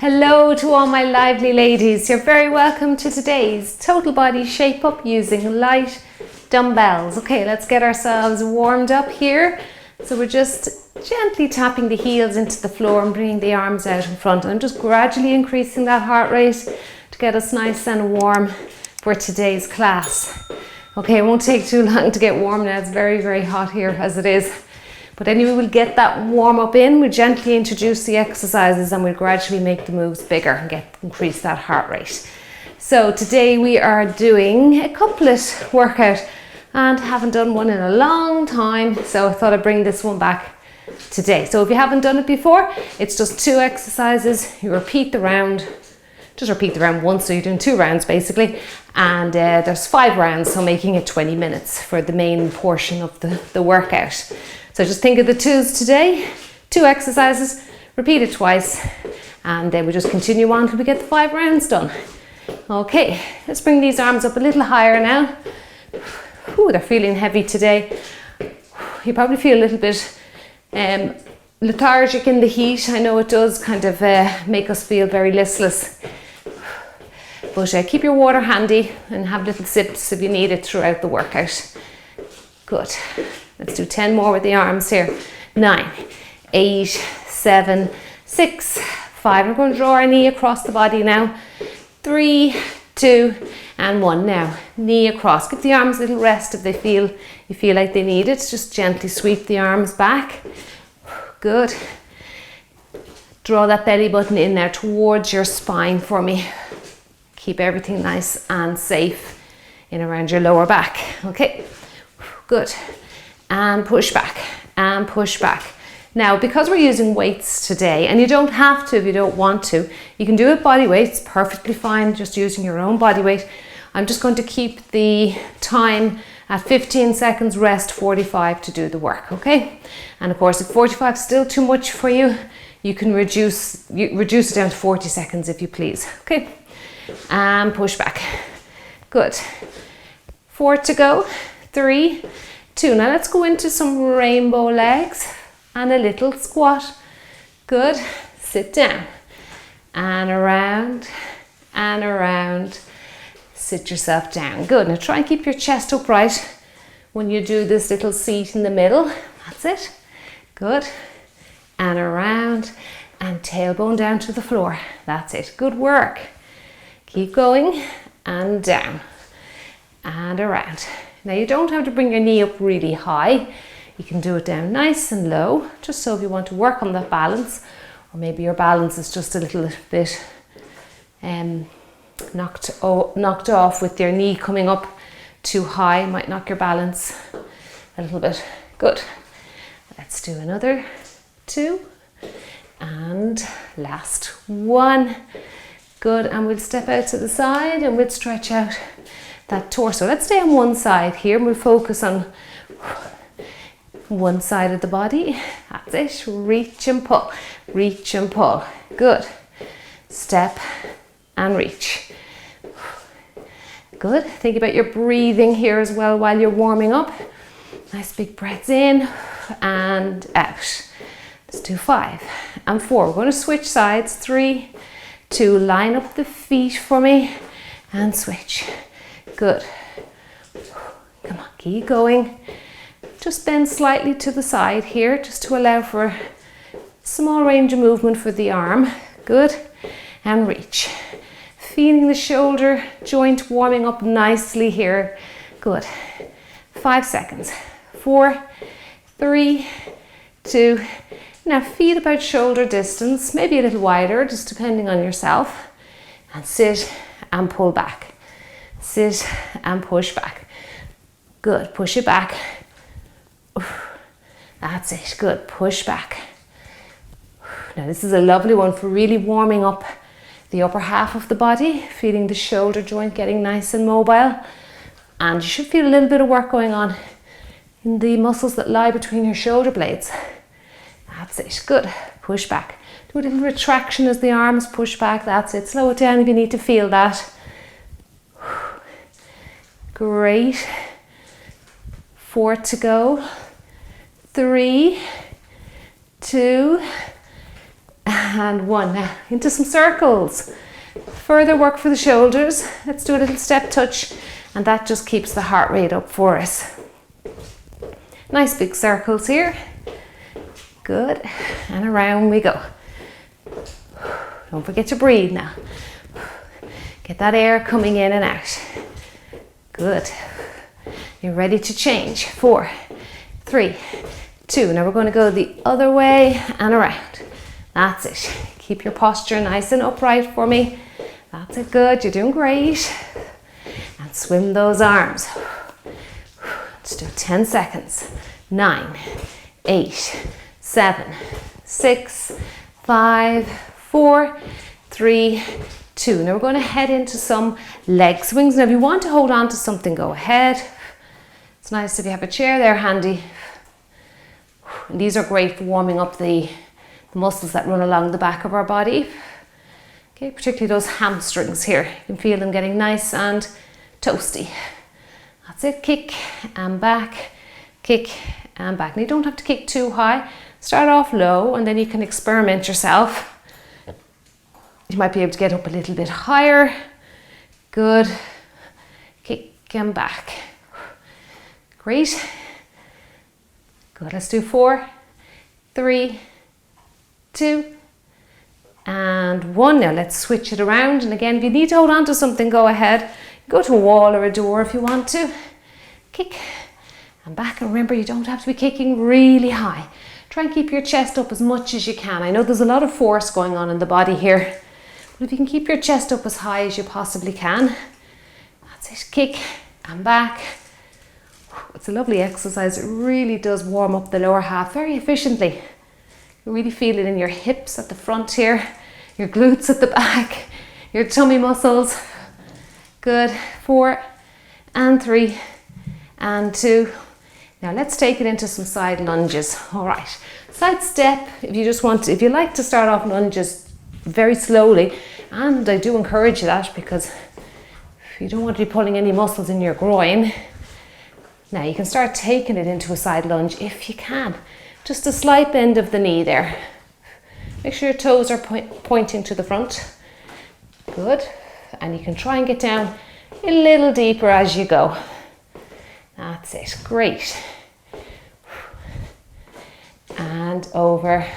Hello to all my lively ladies. You're very welcome to today's total body shape up using light dumbbells. Okay, let's get ourselves warmed up here. So we're just gently tapping the heels into the floor and bringing the arms out in front. I'm just gradually increasing that heart rate to get us nice and warm for today's class. Okay, it won't take too long to get warm now. It's very, very hot here as it is. But anyway, we'll get that warm up in. We'll gently introduce the exercises and we'll gradually make the moves bigger and increase that heart rate. So today we are doing a couplet workout and haven't done one in a long time. So I thought I'd bring this one back today. So if you haven't done it before, it's just 2 exercises. You repeat the round, just repeat the round once. So you're doing 2 rounds basically. And there's 5 rounds, so making it 20 minutes for the main portion of the workout. So just think of the 2s today, 2 exercises, repeat it twice, and then we just continue on till we get the 5 rounds done. Okay, let's bring these arms up a little higher now. Ooh, they're feeling heavy today. You probably feel a little bit lethargic in the heat. I know it does kind of make us feel very listless. But keep your water handy and have little sips if you need it throughout the workout. Good. Let's do 10 more with the arms here. 9, 8, 7, 6, 5. We're going to draw our knee across the body now. 3, 2, and 1. Now, knee across. Give the arms a little rest if you feel like they need it. Just gently sweep the arms back. Good. Draw that belly button in there towards your spine for me. Keep everything nice and safe in around your lower back. Okay, good. And push back, and push back. Now, because we're using weights today, and you don't have to if you don't want to, you can do it body weight, it's perfectly fine, just using your own body weight. I'm just going to keep the time at 15 seconds, rest 45 to do the work, okay? And of course, if 45 is still too much for you, you can reduce it down to 40 seconds if you please, okay? And push back. Good. 4 to go. 3, 2. Now let's go into some rainbow legs and a little squat. Good. Sit down and around and around. Sit yourself down. Good. Now try and keep your chest upright when you do this little seat in the middle. That's it. Good. And around and tailbone down to the floor. That's it. Good work. Keep going and down and around. Now you don't have to bring your knee up really high. You can do it down nice and low, just so if you want to work on that balance, or maybe your balance is just a little bit knocked off with your knee coming up too high, might knock your balance a little bit. Good. Let's do another 2 and last 1. Good, and we'll step out to the side and we'll stretch out that torso. Let's stay on one side here and we'll focus on one side of the body. That's it. Reach and pull. Reach and pull. Good. Step and reach. Good. Think about your breathing here as well while you're warming up. Nice big breaths in and out. Let's do 5 and 4. We're going to switch sides. 3, 2. Line up the feet for me and switch. Good. Come on, keep going. Just bend slightly to the side here, just to allow for a small range of movement for the arm. Good. And reach. Feeling the shoulder joint warming up nicely here. Good. 5 seconds. 4, 3, 2. Now feet about shoulder distance, maybe a little wider, just depending on yourself. And sit and pull back. Sit and push back. Good. Push it back. That's it. Good. Push back. Now this is a lovely one for really warming up the upper half of the body, feeling the shoulder joint getting nice and mobile. And you should feel a little bit of work going on in the muscles that lie between your shoulder blades. That's it. Good. Push back. Do a little retraction as the arms push back. That's it. Slow it down if you need to feel that. Great. 4 to go. 3, 2, and 1. Now into some circles. Further work for the shoulders. Let's do a little step touch, and that just keeps the heart rate up for us. Nice big circles here. Good, and around we go. Don't forget to breathe now. Get that air coming in and out. Good. You're ready to change. 4, 3, 2. Now we're going to go the other way and around. That's it. Keep your posture nice and upright for me. That's it. Good. You're doing great. And swim those arms. Let's do 10 seconds. 9, 8, 7, 6, 5, 4, 3, 2. Now we're going to head into some leg swings. Now if you want to hold on to something, go ahead. It's nice if you have a chair there handy. And these are great for warming up the muscles that run along the back of our body. Okay, particularly those hamstrings here. You can feel them getting nice and toasty. That's it. Kick and back, kick and back. Now you don't have to kick too high. Start off low and then you can experiment yourself. You might be able to get up a little bit higher. Good. Kick and back. Great. Good. Let's do 4, 3, 2, and 1. Now let's switch it around. And again, if you need to hold on to something, go ahead. Go to a wall or a door if you want to. Kick and back. And remember, you don't have to be kicking really high. Try and keep your chest up as much as you can. I know there's a lot of force going on in the body here. But if you can keep your chest up as high as you possibly can. That's it. Kick and back. It's a lovely exercise. It really does warm up the lower half very efficiently. You really feel it in your hips at the front here, your glutes at the back, your tummy muscles. Good. 4 and 3 and 2. Now let's take it into some side lunges. All right. Side step, if you just want to, if you like to start off lunges very slowly, and I do encourage that because you don't want to be pulling any muscles in your groin. Now you can start taking it into a side lunge if you can. Just a slight bend of the knee there. Make sure your toes are pointing to the front. Good. And you can try and get down a little deeper as you go. That's it. Great. And over.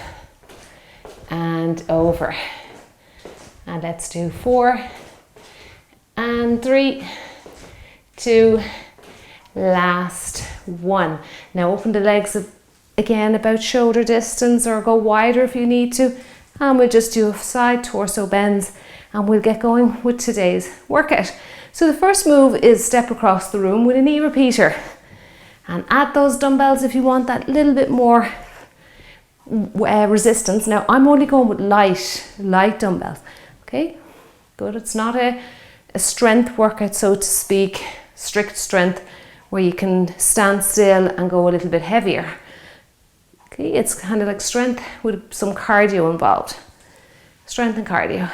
And over. And let's do 4 and 3, 2, last 1. Now open the legs again about shoulder distance or go wider if you need to. And we'll just do side torso bends and we'll get going with today's workout. So the first move is step across the room with a knee repeater. And add those dumbbells if you want that little bit more resistance. Now I'm only going with light dumbbells. Okay, good. It's not a strength workout, so to speak, strict strength, where you can stand still and go a little bit heavier. Okay, it's kind of like strength with some cardio involved. Strength and cardio.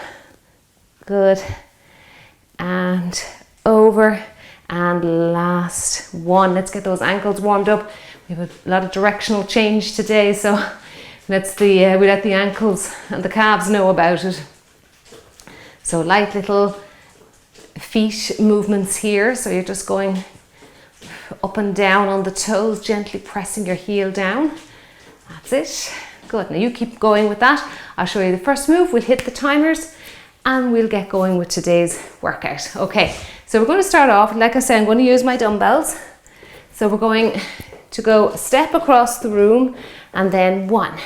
Good. And over. And last 1. Let's get those ankles warmed up. We have a lot of directional change today, so we let the ankles and the calves know about it. So light little feet movements here. So you're just going up and down on the toes, gently pressing your heel down. That's it. Good. Now you keep going with that. I'll show you the first move. We'll hit the timers and we'll get going with today's workout. Okay, so we're going to start off, like I said, I'm going to use my dumbbells. So we're going to go step across the room and then 1,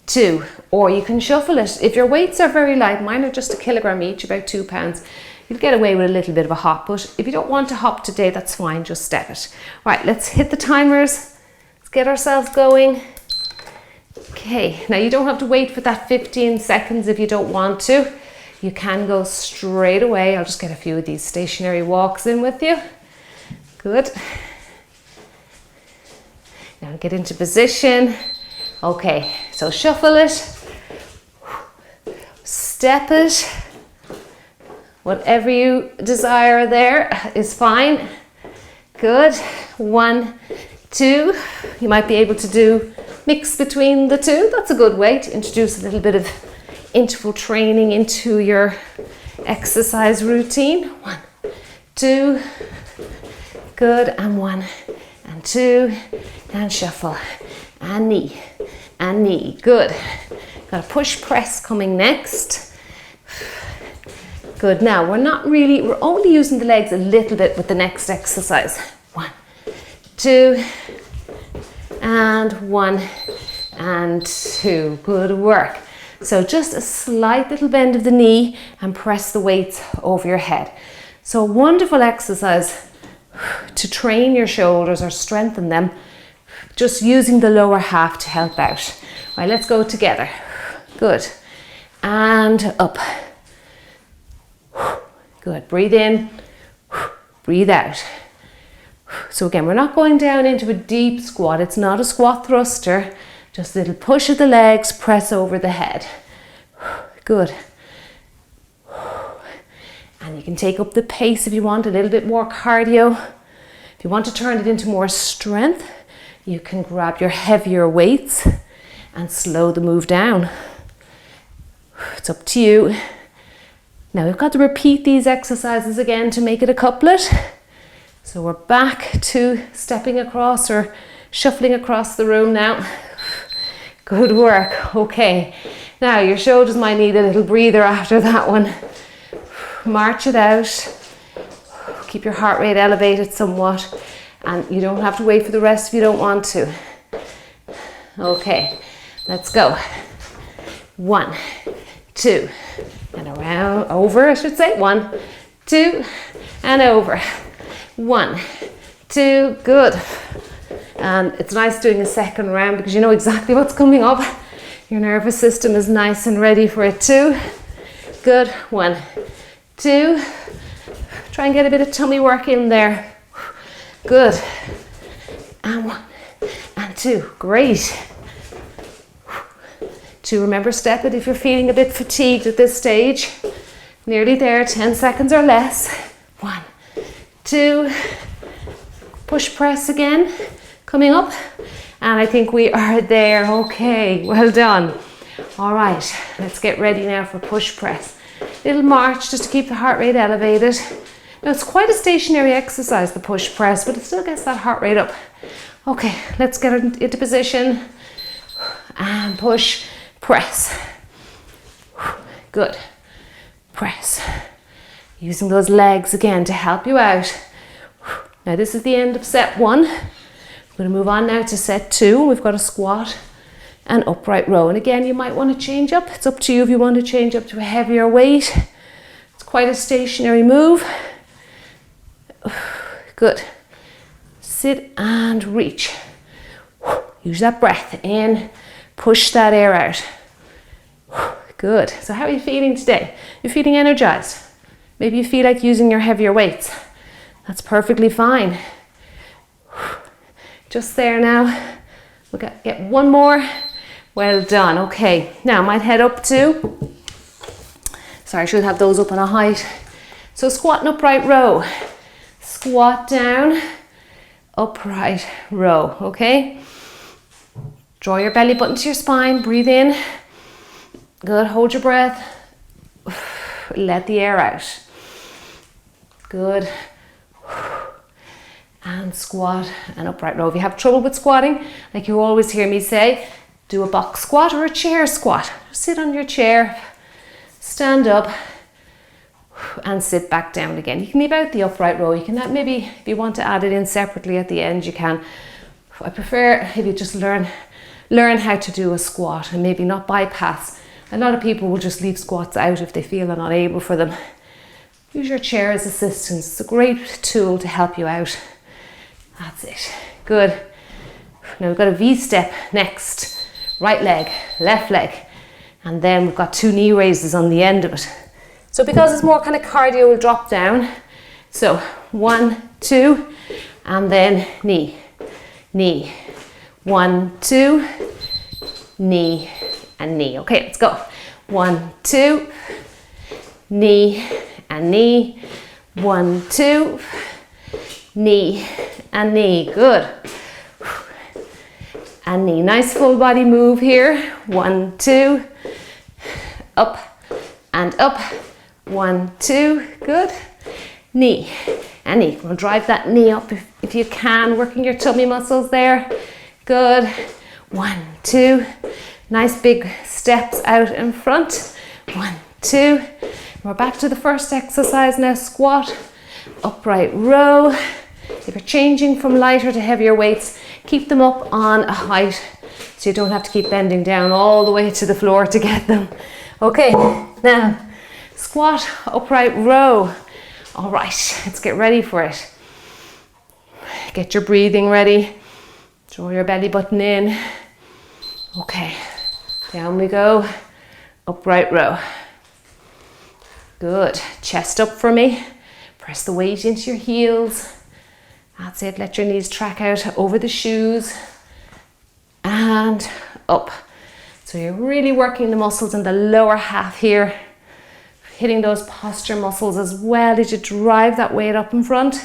2, or you can shuffle it. If your weights are very light, mine are just 1 kilogram each, about 2 pounds. You'll get away with a little bit of a hop, but if you don't want to hop today, that's fine, just step it. Right, let's hit the timers. Let's get ourselves going. Okay, now you don't have to wait for that 15 seconds if you don't want to. You can go straight away. I'll just get a few of these stationary walks in with you. Good. Now get into position. Okay, so shuffle it. Step it. Whatever you desire there is fine. Good. 1, 2. You might be able to do mix between the two. That's a good way to introduce a little bit of interval training into your exercise routine. 1, 2, good, and 1, and 2, and shuffle, and knee, good. Got a push press coming next. Good, now we're only using the legs a little bit with the next exercise. 1, 2, and 1, and 2, good work. So just a slight little bend of the knee and press the weights over your head. So a wonderful exercise to train your shoulders or strengthen them, just using the lower half to help out. Right, let's go together. Good. And up. Good. Breathe in. Breathe out. So again, we're not going down into a deep squat. It's not a squat thruster. Just a little push of the legs, press over the head. Good. And you can take up the pace if you want, a little bit more cardio. If you want to turn it into more strength, you can grab your heavier weights and slow the move down. It's up to you. Now we've got to repeat these exercises again to make it a couplet. So we're back to stepping across or shuffling across the room now. Good work. Okay. Now your shoulders might need a little breather after that one. March it out. Keep your heart rate elevated somewhat. And you don't have to wait for the rest if you don't want to. Okay. Let's go. 1, 2, and around, over I should say. 1, 2, and over. 1, 2, good. And it's nice doing a second round because you know exactly what's coming up. Your nervous system is nice and ready for it too. Good. 1, 2. Try and get a bit of tummy work in there. Good. And 1, and 2. Great. 2, remember, step it if you're feeling a bit fatigued at this stage. Nearly there, 10 seconds or less. 1, 2, push press again, coming up. And I think we are there. Okay, well done. All right, let's get ready now for push press. Little march just to keep the heart rate elevated. Now it's quite a stationary exercise, the push press, but it still gets that heart rate up. Okay, let's get into position and push. Press. Good. Press. Using those legs again to help you out. Now this is the end of set 1. We're going to move on now to set 2. We've got a squat and upright row. And again, you might want to change up. It's up to you if you want to change up to a heavier weight. It's quite a stationary move. Good. Sit and reach. Use that breath in. Push that air out. Good. So how are you feeling today? You're feeling energized. Maybe you feel like using your heavier weights. That's perfectly fine. Just there now. We'll get one more. Well done. Okay. Now I might head up to, sorry, I should have those up on a height. So squat and upright row. Squat down, upright row. Okay. Draw your belly button to your spine, breathe in. Good, hold your breath. Let the air out. Good. And squat and upright row. If you have trouble with squatting, like you always hear me say, do a box squat or a chair squat. Sit on your chair, stand up, and sit back down again. You can leave out the upright row. You can maybe, if you want to add it in separately at the end, you can. I prefer if you just learn how to do a squat and maybe not bypass. A lot of people will just leave squats out if they feel they're not able for them. Use your chair as assistance. It's a great tool to help you out. That's it. Good. Now we've got a V-step next. Right leg, left leg. And then we've got 2 knee raises on the end of it. So because it's more kind of cardio, we'll drop down. So 1, 2, and then knee, knee. 1, 2, knee, and knee. Okay, let's go. 1, 2, knee, and knee. 1, 2, knee, and knee. Good. And knee. Nice full body move here. 1, 2, up and up. 1, 2, good. Knee and knee. We'll drive that knee up if you can, working your tummy muscles there. Good. 1, 2. Nice big steps out in front. 1, 2. We're back to the first exercise now. Squat, upright row. If you're changing from lighter to heavier weights, keep them up on a height so you don't have to keep bending down all the way to the floor to get them. Okay, now squat, upright row. All right, let's get ready for it. Get your breathing ready. Draw your belly button in. Okay, down we go. Upright row. Good. Chest up for me. Press the weight into your heels. That's it. Let your knees track out over the shoes. And up. So you're really working the muscles in the lower half here. Hitting those posture muscles as well as you drive that weight up in front.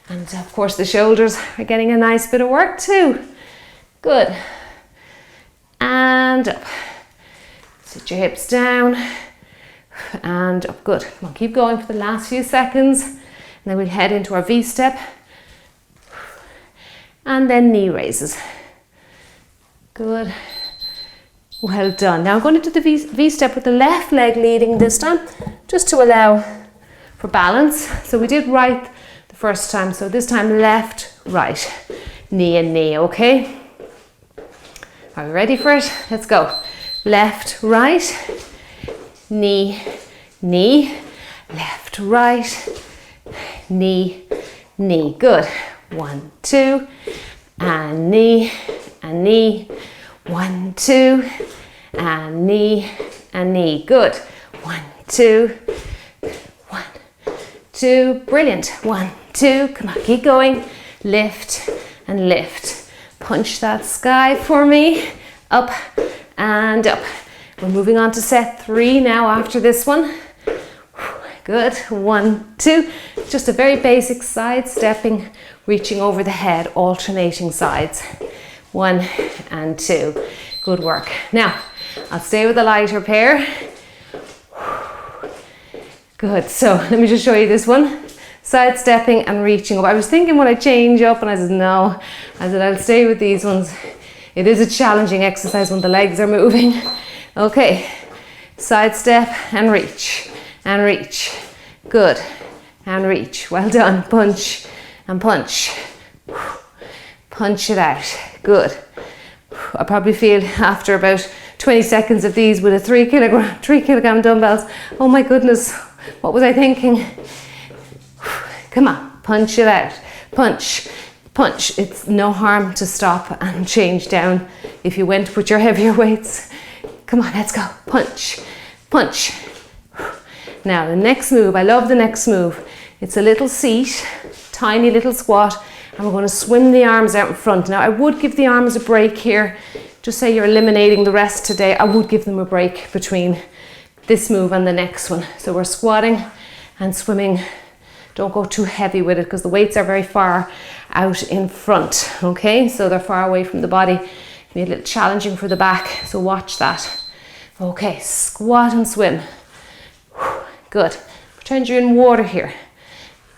And of course the shoulders are getting a nice bit of work too. Good. And up. Sit your hips down. And up. Good. Come on, keep going for the last few seconds. And then we'll head into our V-step. And then knee raises. Good. Well done. Now I'm going to do the V-step with the left leg leading this time, just to allow for balance. So we did right the first time, so this time left, right, knee and knee, okay? Are we ready for it? Let's go. Left, right, knee, knee, left, right, knee, knee. Good. 1, 2, and knee, and knee. 1, 2, and knee, and knee. Good. 1, 2, 1, 2. Brilliant. 1, 2. Come on, keep going. Lift and lift. Punch that sky for me. Up and up. We're moving on to set 3 now after this one. Good. 1, 2. Just a very basic side stepping, reaching over the head, alternating sides. 1 and 2. Good work. Now, I'll stay with the lighter pair. Good. So let me just show you this one. Side stepping and reaching up. I was thinking would I change up, and I said no. I said I'll stay with these ones. It is a challenging exercise when the legs are moving. Okay. Side step and reach. And reach. Good. And reach. Well done. Punch and punch. Punch it out. Good. I probably feel after about 20 seconds of these with a 3 kilogram dumbbells. Oh my goodness, what was I thinking? Come on, punch it out. Punch, punch. It's no harm to stop and change down if you went with your heavier weights. Come on, let's go. Punch, punch. Now the next move, I love the next move. It's a little seat, tiny little squat. And we're going to swim the arms out in front. Now I would give the arms a break here. Just say you're eliminating the rest today. I would give them a break between this move and the next one. So we're squatting and swimming. Don't go too heavy with it because the weights are very far out in front. Okay, so they're far away from the body. It can be a little challenging for the back. So watch that. Okay, squat and swim. Good. Pretend you're in water here.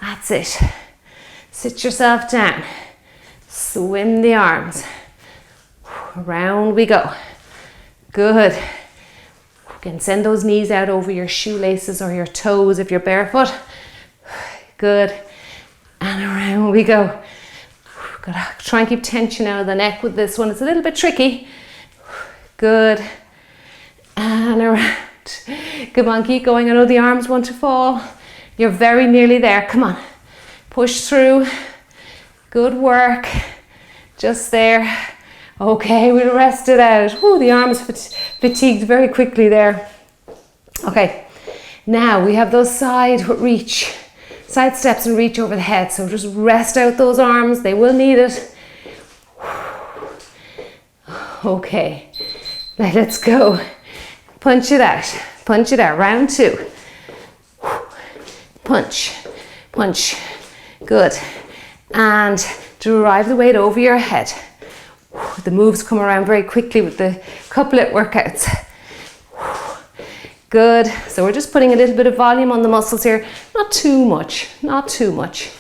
That's it. Sit yourself down, swim the arms, around we go. Good. You can send those knees out over your shoelaces or your toes if you're barefoot. Good. And around we go. Gotta try and keep tension out of the neck with this one. It's a little bit tricky. Good. And around. Come on, keep going. I know the arms want to fall. You're very nearly there. Come on. Push through. Good work. Just there. Okay, we'll rest it out. Oh, the arms fatigued very quickly there. Okay, now we have those side steps and reach over the head. So just rest out those arms. They will need it. Okay, now let's go. Punch it out. Punch it out. Round 2. Punch. Punch. Good. And drive the weight over your head. The moves come around very quickly with the couplet workouts. Good. So we're just putting a little bit of volume on the muscles here. Not too much, not too much.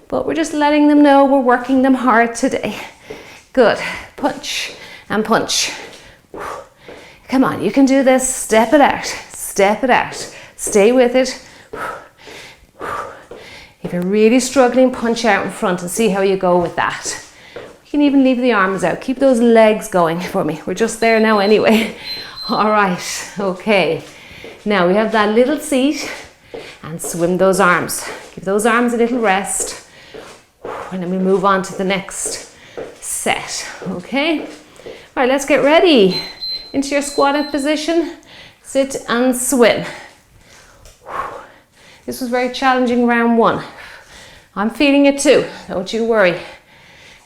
But we're just letting them know we're working them hard today. Good. Punch and punch. Come on, you can do this. Step it out. Step it out. Stay with it. If you're really struggling, punch out in front and see how you go with that. You can even leave the arms out. Keep those legs going for me. We're just there now anyway. All right. Okay. Now we have that little seat and swim those arms. Give those arms a little rest. And then we move on to the next set. Okay. All right, let's get ready. Into your squatted position. Sit and swim. This was very challenging round one. I'm feeling it too. Don't you worry.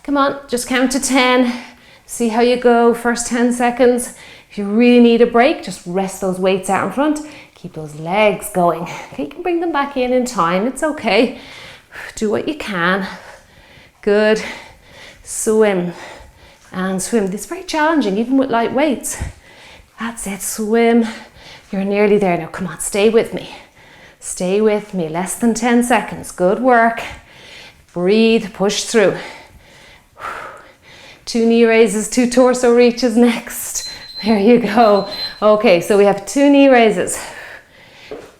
Come on, just count to 10. See how you go. First 10 seconds. If you really need a break, just rest those weights out in front. Keep those legs going. Okay, you can bring them back in time. It's okay. Do what you can. Good. Swim and swim. This is very challenging, even with light weights. That's it. Swim. You're nearly there now. Come on, stay with me. Stay with me. Less than 10 seconds. Good work. Breathe. Push through. 2 knee raises, 2 torso reaches next. There you go. Okay, so we have 2 knee raises,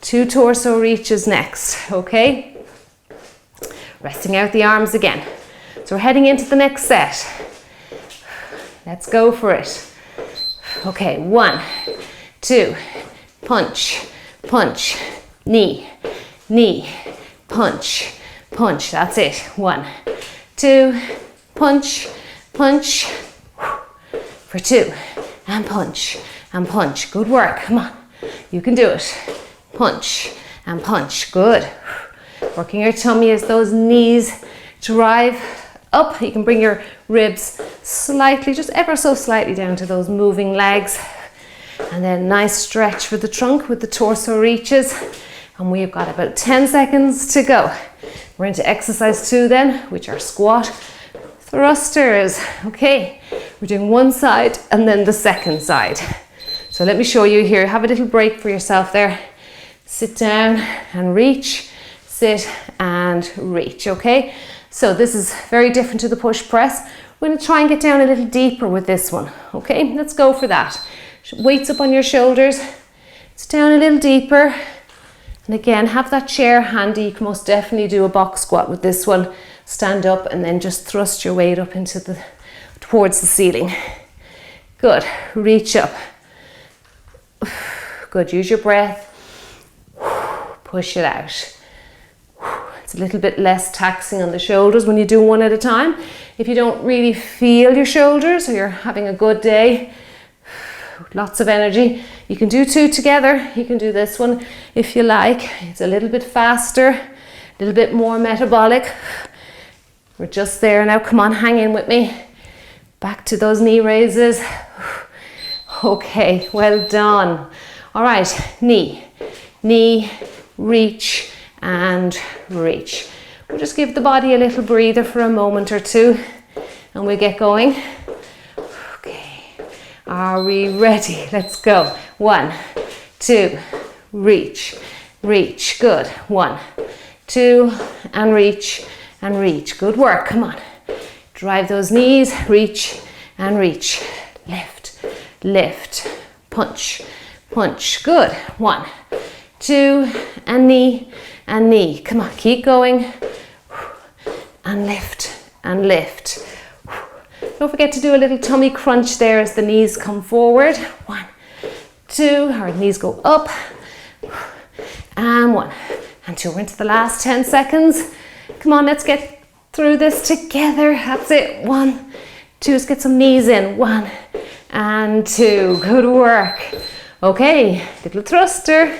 2 torso reaches next. Okay, resting out the arms again. So we're heading into the next set. Let's go for it. Okay, 1, 2, punch, punch, knee, knee, punch, punch. That's it. 1, 2, punch, punch, for 2, and punch, and punch. Good work. Come on, you can do it. Punch and punch. Good. Working your tummy as those knees drive up. You can bring your ribs slightly, just ever so slightly down to those moving legs. And then nice stretch for the trunk with the torso reaches. And we've got about 10 seconds to go. We're into exercise 2 then, which are squat thrusters. Okay, we're doing one side and then the second side. So let me show you here. Have a little break for yourself there. Sit down and reach. Sit and reach. Okay, so this is very different to the push press. We're going to try and get down a little deeper with this one. Okay, let's go for that. Weights up on your shoulders. It's down a little deeper. And again, have that chair handy. You can most definitely do a box squat with this one. Stand up and then just thrust your weight up towards the ceiling. Good. Reach up. Good. Use your breath. Push it out. It's a little bit less taxing on the shoulders when you do one at a time. If you don't really feel your shoulders or you're having a good day, lots of energy, you can do 2 together. You can do this one if you like. It's a little bit faster, a little bit more metabolic. We're just there now. Come on, hang in with me. Back to those knee raises. Okay, well done. All right, knee, knee, reach and reach. We'll just give the body a little breather for a moment or 2 and we'll get going. Okay, are we ready? Let's go. 1, 2, reach, reach. Good. 1, 2, and reach. And reach. Good work. Come on. Drive those knees. Reach and reach. Lift, lift. Punch, punch. Good. 1, 2, and knee and knee. Come on. Keep going. And lift and lift. Don't forget to do a little tummy crunch there as the knees come forward. 1, 2. Our knees go up. And 1 and 2. We're into the last 10 seconds. Come on, let's get through this together. That's it. 1, 2. Let's get some knees in. 1 and 2. Good work. Okay, little thruster.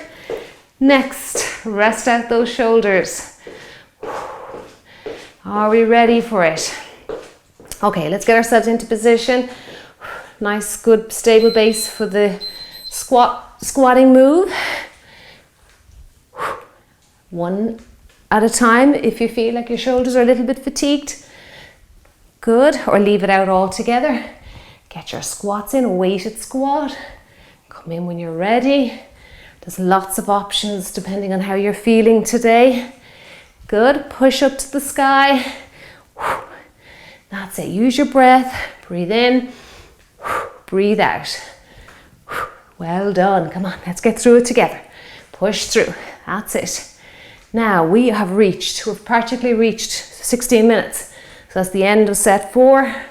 Next, rest out those shoulders. Are we ready for it? Okay, let's get ourselves into position. Nice, good, stable base for the squatting move. 1 at a time if you feel like your shoulders are a little bit fatigued. Good, or leave it out altogether. Get your squats in, a weighted squat. Come in when you're ready. There's lots of options depending on how you're feeling today. Good, push up to the sky. That's it, use your breath, breathe in, breathe out. Well done, come on, let's get through it together. Push through, that's it. Now we've practically reached 16 minutes. So that's the end of set 4.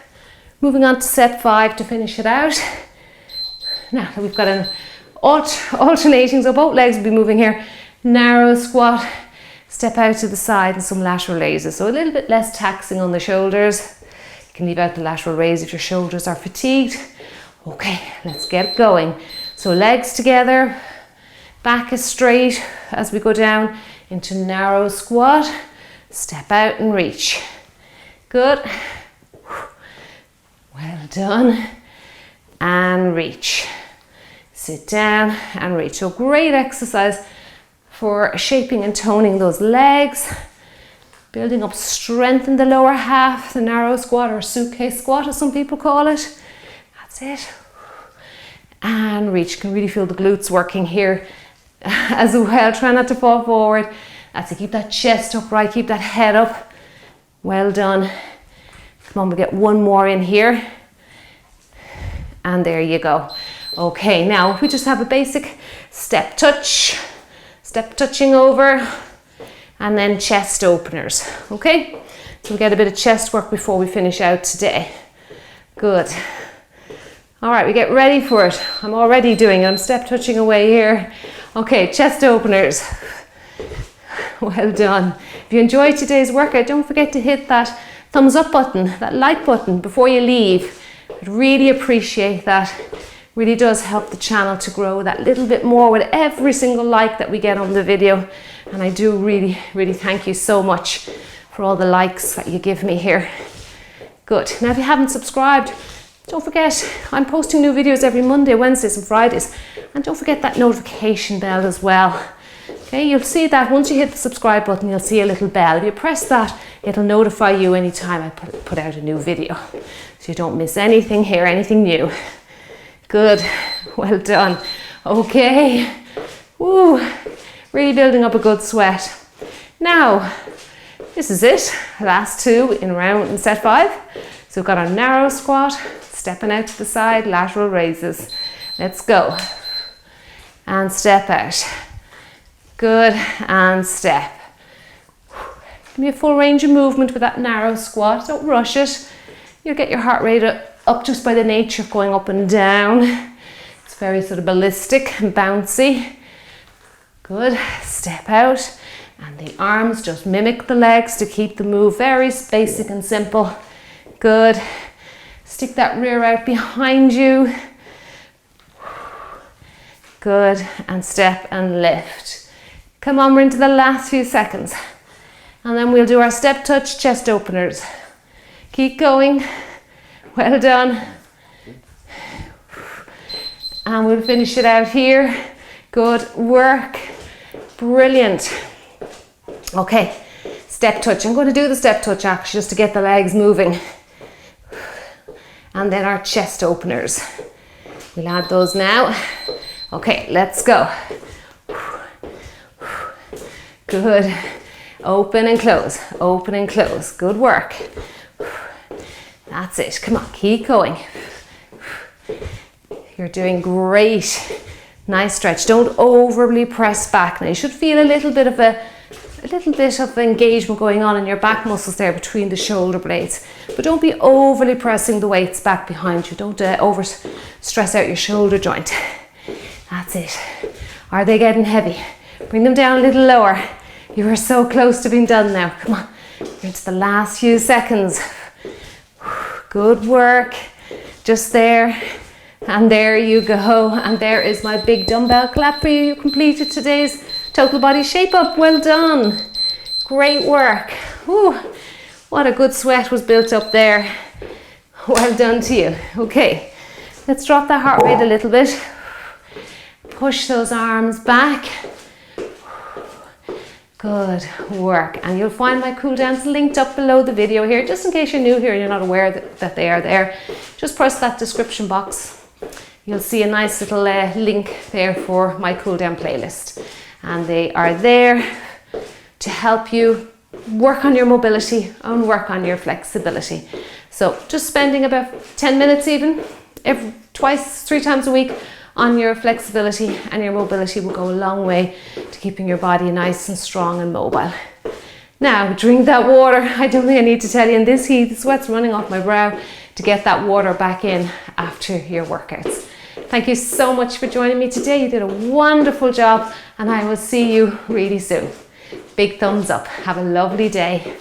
Moving on to set 5 to finish it out. Now we've got an alternating, so both legs will be moving here. Narrow squat, step out to the side and some lateral raises. So a little bit less taxing on the shoulders. You can leave out the lateral raise if your shoulders are fatigued. Okay, let's get going. So legs together, back is straight as we go down into narrow squat. Step out and reach. Good. Well done. And reach. Sit down and reach. So great exercise for shaping and toning those legs. Building up strength in the lower half, the narrow squat or suitcase squat as some people call it. That's it. And reach. You can really feel the glutes working here as well. Try not to fall forward. That's it. Keep that chest upright. Keep that head up. Well done. Come on, we'll get one more in here. And there you go. Okay, now we just have a basic step touch. Step touching over. And then chest openers. Okay? So we get a bit of chest work before we finish out today. Good. All right, we get ready for it. I'm already doing it. I'm step touching away here. Okay, chest openers. Well done. If you enjoyed today's workout, don't forget to hit that thumbs up button, that like button before you leave. I'd really appreciate that. Really does help the channel to grow that little bit more with every single like that we get on the video. And I do really, really thank you so much for all the likes that you give me here. Good. Now, if you haven't subscribed, don't forget, I'm posting new videos every Monday, Wednesdays and Fridays. And don't forget that notification bell as well. Okay, you'll see that once you hit the subscribe button, you'll see a little bell. If you press that, it'll notify you anytime I put out a new video. So you don't miss anything here, anything new. Good, well done. Okay, woo, really building up a good sweat. Now, this is it, last 2 in set 5. So we've got our narrow squat, stepping out to the side, lateral raises. Let's go. And step out. Good, and step. Give me a full range of movement with that narrow squat. Don't rush it. You'll get your heart rate up just by the nature of going up and down. It's very sort of ballistic and bouncy. Good, step out. And the arms just mimic the legs to keep the move very basic and simple. Good. Stick that rear out behind you. Good, and step and lift. Come on, we're into the last few seconds. And then we'll do our step touch chest openers. Keep going. Well done. And we'll finish it out here. Good work. Brilliant. Okay, step touch. I'm going to do the step touch actually just to get the legs moving. And then our chest openers. We'll add those now. Okay, let's go. Good. Open and close. Open and close. Good work. That's it. Come on, keep going. You're doing great. Nice stretch. Don't overly press back. Now you should feel a little bit of engagement going on in your back muscles there between the shoulder blades. But don't be overly pressing the weights back behind you. Don't over stress out your shoulder joint. That's it. Are they getting heavy? Bring them down a little lower. You are so close to being done now. Come on. You're into the last few seconds. Good work. Just there. And there you go. And there is my big dumbbell clap for you. You completed today's total body shape up. Well done. Great work. Whew. What a good sweat was built up there. Well done to you. Okay. Let's drop that heart rate a little bit. Push those arms back. Good work. And you'll find my cool downs linked up below the video here. Just in case you're new here and you're not aware that they are there. Just press that description box. you'll see a nice little link there for my cool down playlist. And they are there to help you work on your mobility and work on your flexibility. So just spending about 10 minutes even, twice, 3 times a week on your flexibility and your mobility will go a long way to keeping your body nice and strong and mobile. Now, drink that water. I don't think I need to tell you, in this heat, the sweat's running off my brow, to get that water back in after your workouts. Thank you so much for joining me today. You did a wonderful job, and I will see you really soon. Big thumbs up. Have a lovely day.